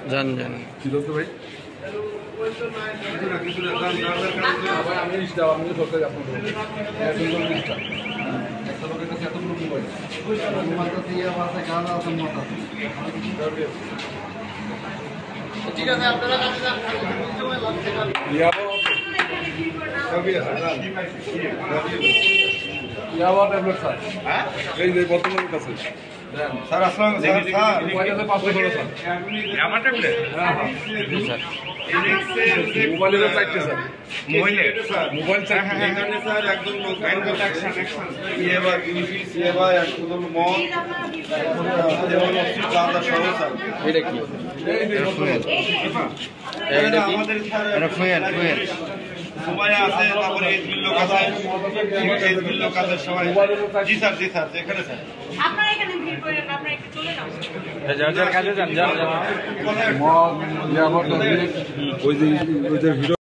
জান জান ফিরোজ ভাই আমি ইস্টা আমি সরকারি আপনার একটা লোকের কাছে এতগুলো মোবাইল ঠিক আছে আপনারা কাছে যান ইয়াবা ট্যাবলেট স্যার হ্যাঁ এই যে বর্তমানের কাছে স্যার আসসালামু আলাইকুম স্যার মোবাইলে 500 করে স্যার ইয়াবা ট্যাবলেট হ্যাঁ হ্যাঁ জি স্যার মোবাইলের চাইতে স্যার মোবাইল চাই এই কারণে স্যার একদম ইয়াবা ইউসি ইয়াবা একদম মন যেমন অফিস চাঁদা সহ স্যার এটা কি আমাদের স্যার এটা ফুয়েল সময় আছে তারপরে এজমিল লোক আছে এজমিল লোক আছে সবাই জি স্যার এখানে স্যার আপনারা এখানে ভিড় করেন না, আপনারা একটু চলে যান। যার কাজে যান মদ ইয়াবা ট্যাবলেট ওই যে ভিডিও